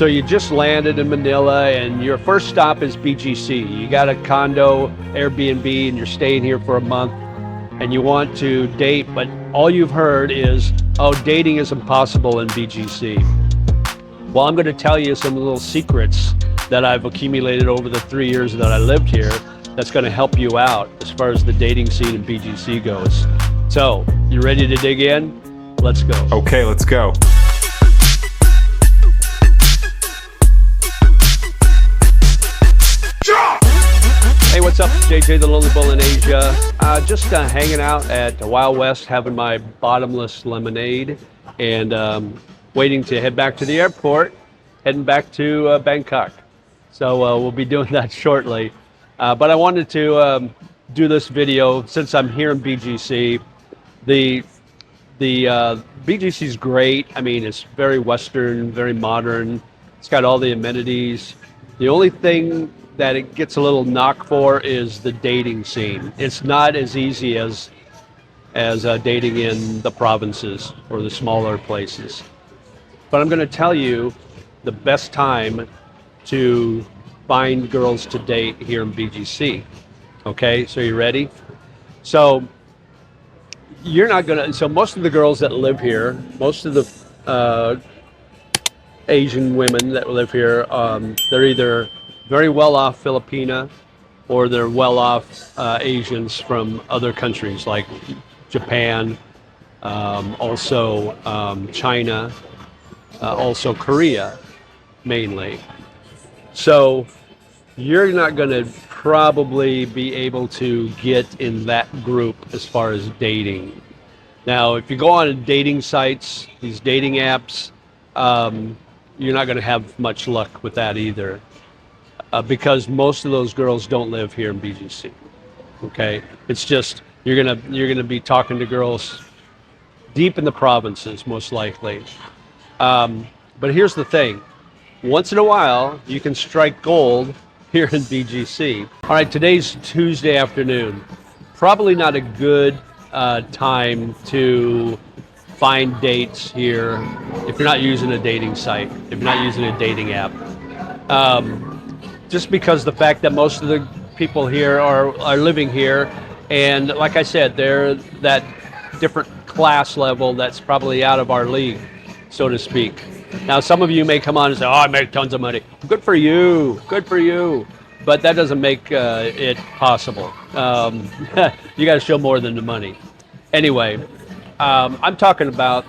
So you just landed in Manila and your first stop is BGC. You got a condo, Airbnb, and you're staying here for a month and you want to date, but all you've heard is, oh, dating is impossible in BGC. Well, I'm going to tell you some little secrets that I've accumulated over the 3 years that I lived here that's going to help you out as far as the dating scene in BGC goes. So, you ready to dig in? Let's go. Okay, let's go. Hey, what's up? JJ the Lonely Bull in Asia. Just hanging out at the Wild West, having my bottomless lemonade, and waiting to head back to the airport, heading back to Bangkok. So we'll be doing that shortly. But I wanted to do this video since I'm here in BGC. The BGC is great. I mean, it's very Western, very modern. It's got all the amenities. The only thing that it gets a little knock for is the dating scene. It's not as easy as dating in the provinces or the smaller places. But I'm going to tell you the best time to find girls to date here in BGC. Okay, so you ready? So you're not gonna. So most of the girls that live here, most of the Asian women that live here, they're either very well-off Filipina, or they're well-off Asians from other countries like Japan, also China, also Korea, mainly. So you're not going to probably be able to get in that group as far as dating. Now, if you go on dating sites, these dating apps, you're not going to have much luck with that either. Because most of those girls don't live here in BGC. Okay, it's just you're gonna be talking to girls deep in the provinces, most likely. But here's the thing: once in a while, you can strike gold here in BGC. All right, today's Tuesday afternoon. Probably not a good time to find dates here if you're not using a dating site, if you're not using a dating app. Just because the fact that most of the people here are living here, and like I said, they're that different class level that's probably out of our league, so to speak. Now, some of you may come on and say, oh, I make tons of money. Good for you, good for you. But that doesn't make it possible. You got to show more than the money. Anyway, I'm talking about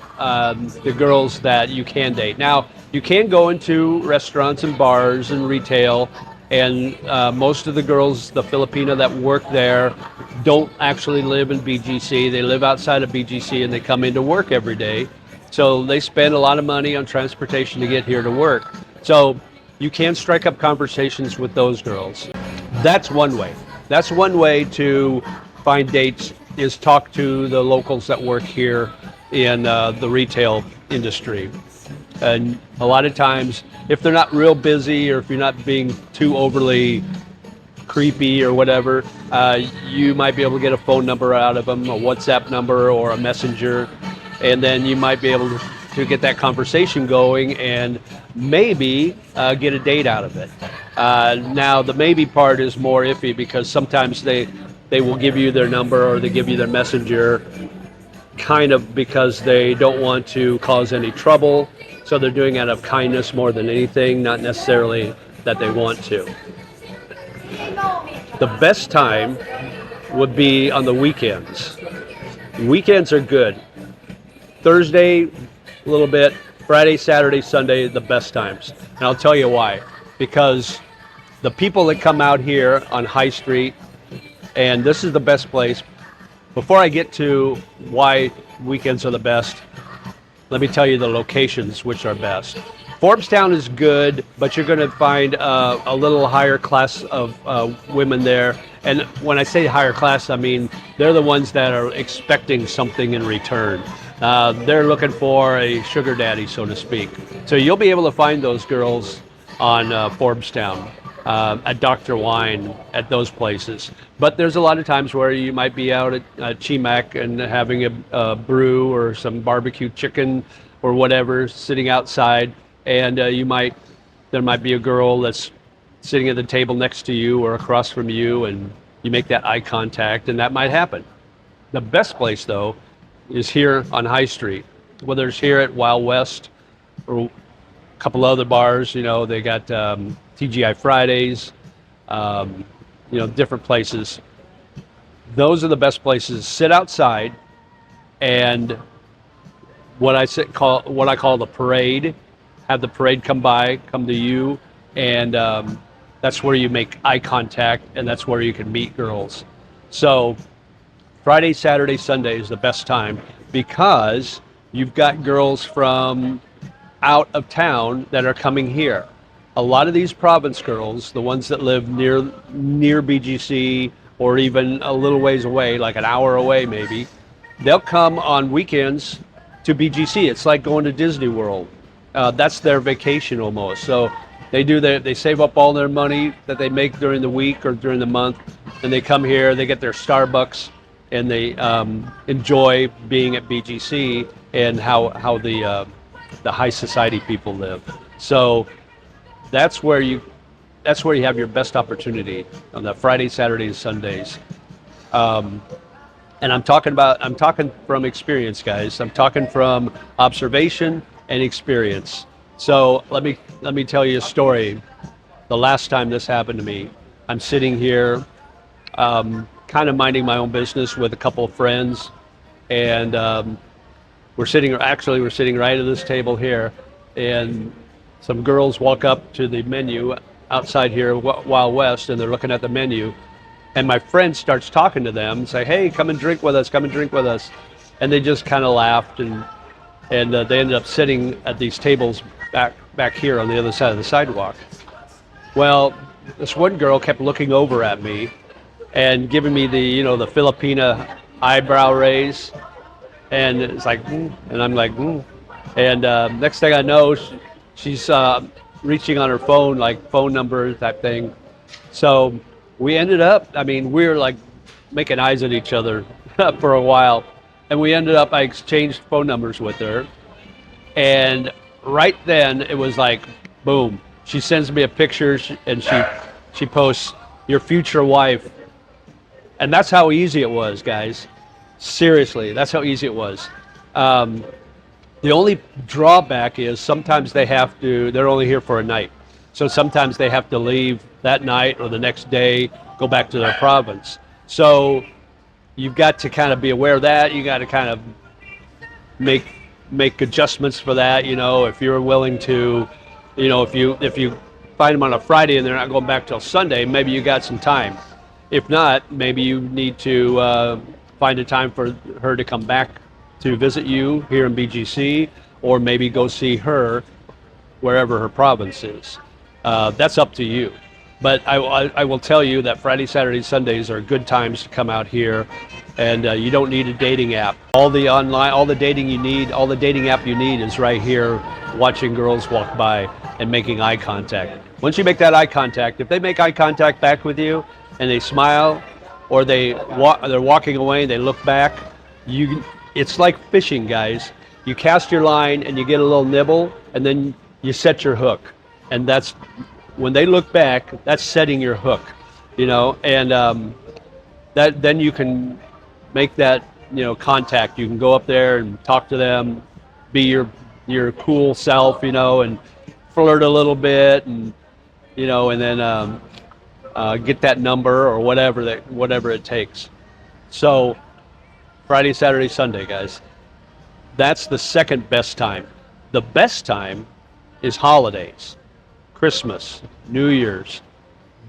the girls that you can date. Now, you can go into restaurants and bars and retail, and most of the girls, the Filipina that work there, don't actually live in BGC. They live outside of BGC and they come into work every day. So they spend a lot of money on transportation to get here to work. So you can strike up conversations with those girls. That's one way. That's one way to find dates, is talk to the locals that work here in the retail industry. And a lot of times, if they're not real busy, or if you're not being too overly creepy or whatever, you might be able to get a phone number out of them, a WhatsApp number or a messenger, and then you might be able to get that conversation going and maybe get a date out of it. Now, the maybe part is more iffy, because sometimes they will give you their number or they give you their messenger kind of because they don't want to cause any trouble. So they're doing it out of kindness more than anything, not necessarily that they want to. The best time would be on the weekends. Weekends are good. Thursday, a little bit. Friday, Saturday, Sunday, the best times. And I'll tell you why. Because the people that come out here on High Street, and this is the best place. Before I get to why weekends are the best, let me tell you the locations which are best. Forbstown is good, but you're going to find a little higher class of women there. And when I say higher class, I mean they're the ones that are expecting something in return. They're looking for a sugar daddy, so to speak. So you'll be able to find those girls on Forbstown, at Dr. Wine, at those places. But there's a lot of times where you might be out at Chimac and having a brew or some barbecue chicken or whatever, sitting outside, and you might there might be a girl that's sitting at the table next to you or across from you, and you make that eye contact, and that might happen. The best place, though, is here on High Street, whether it's here at Wild West or a couple other bars. They got TGI Fridays, different places. Those are the best places. Sit outside, and what I call the parade. Have the parade come to you, and that's where you make eye contact, and that's where you can meet girls. So Friday, Saturday, Sunday is the best time because you've got girls from out of town that are coming here. A lot of these province girls, the ones that live near BGC or even a little ways away, like an hour away maybe, they'll come on weekends to BGC. It's like going to Disney World. That's their vacation almost. So they save up all their money that they make during the week or during the month, and they come here, they get their Starbucks, and they enjoy being at BGC and how the high society people live. So that's where you have your best opportunity on the Friday, Saturdays, Sundays. And I'm talking from experience, guys. I'm talking from observation and experience. So let me tell you a story. The last time this happened to me, I'm sitting here, kind of minding my own business with a couple of friends, and we're sitting right at this table here, and some girls walk up to the menu outside here, Wild West, and they're looking at the menu, and my friend starts talking to them and say, "Hey, come and drink with us, come and drink with us," and they just kind of laughed, and they ended up sitting at these tables back here on the other side of the sidewalk. Well, this one girl kept looking over at me and giving me the Filipina eyebrow raise, and it's like, and I'm like, and next thing I know, she's reaching on her phone, like phone number type thing. So we ended up, we were like making eyes at each other for a while, and I exchanged phone numbers with her, and right then it was like, boom, she sends me a picture, and she posts, "Your future wife." And that's how easy it was, guys. Seriously, that's how easy it was. The only drawback is sometimes they're only here for a night. So sometimes they have to leave that night or the next day, go back to their province. So you've got to kind of be aware of that. You got to kind of make adjustments for that. If you're willing to, if you find them on a Friday and they're not going back till Sunday, maybe you got some time. If not, maybe you need to find a time for her to come back to visit you here in BGC, or maybe go see her wherever her province is. That's up to you. But I will tell you that Friday, Saturday, Sundays are good times to come out here, and you don't need a dating app. All the dating app you need is right here, watching girls walk by and making eye contact. Once you make that eye contact, if they make eye contact back with you and they smile, or they're walking away and they look back, it's like fishing, guys. You cast your line and you get a little nibble, and then you set your hook, and that's when they look back, that's setting your hook, and then you can make that contact. You can go up there and talk to them, be your cool self, and flirt a little bit, and and then get that number or whatever it takes. So Friday, Saturday, Sunday, guys, that's the second best time. The best time is holidays. Christmas, New Year's,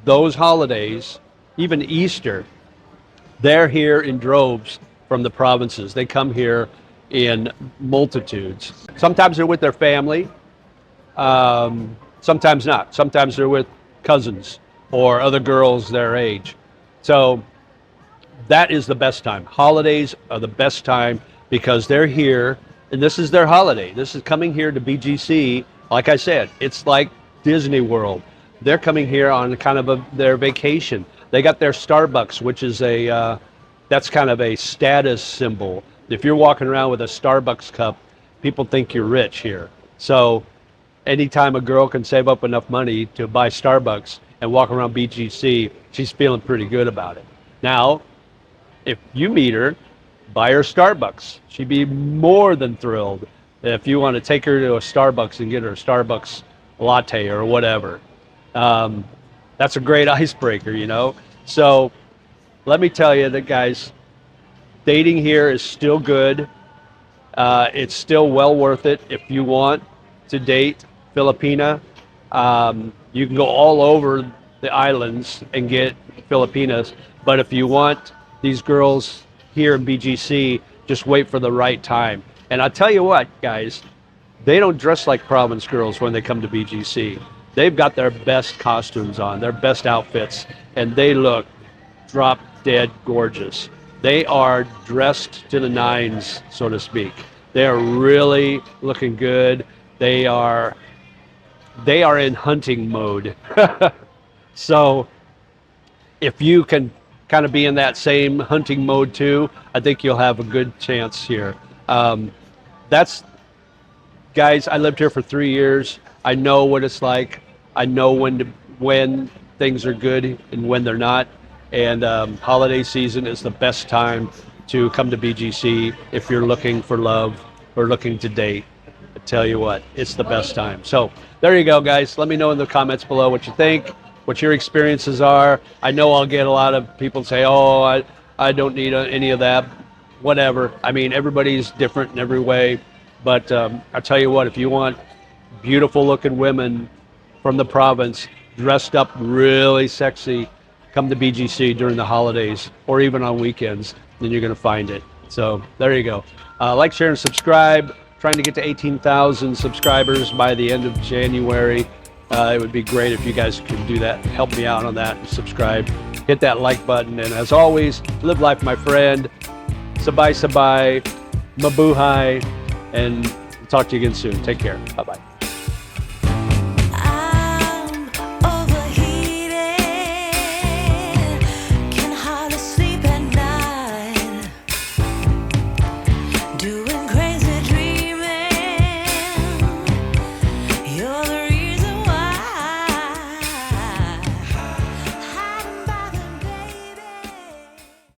those holidays, even Easter, they're here in droves from the provinces. They come here in multitudes. Sometimes they're with their family, sometimes not. Sometimes they're with cousins or other girls their age. So that is the best time. Holidays are the best time because they're here, and this is their holiday. This is coming here to BGC. Like I said, it's like Disney World. They're coming here on kind of their vacation. They got their Starbucks, which is that's kind of a status symbol. If you're walking around with a Starbucks cup, people think you're rich here. So anytime a girl can save up enough money to buy Starbucks and walk around BGC, she's feeling pretty good about it. Now, if you meet her, buy her Starbucks. She'd be more than thrilled if you want to take her to a Starbucks and get her a Starbucks latte or whatever. That's a great icebreaker, you know? So let me tell you that, guys, dating here is still good. It's still well worth it if you want to date Filipina. You can go all over the islands and get Filipinas, but if you want these girls here in BGC, just wait for the right time. And I'll tell you what, guys, they don't dress like province girls when they come to BGC. They've got their best costumes on, their best outfits, and they look drop dead gorgeous. They are dressed to the nines, so to speak. They are really looking good. They are in hunting mode. So if you can kind of be in that same hunting mode too, I think you'll have a good chance here. Guys, I lived here for 3 years. I know what it's like. I know when things are good and when they're not. And holiday season is the best time to come to BGC if you're looking for love or looking to date. I tell you what, it's the best time. So there you go, guys. Let me know in the comments below what you think, what your experiences are. I know I'll get a lot of people say, oh, I don't need any of that, whatever. I mean, everybody's different in every way. But I'll tell you what, if you want beautiful looking women from the province, dressed up really sexy, come to BGC during the holidays or even on weekends, then you're going to find it. So there you go. Like, share, and subscribe. Trying to get to 18,000 subscribers by the end of January. It would be great if you guys could do that. Help me out on that and subscribe. Hit that like button. And as always, live life, my friend. Sabay sabay, mabuhay, and talk to you again soon. Take care. Bye-bye.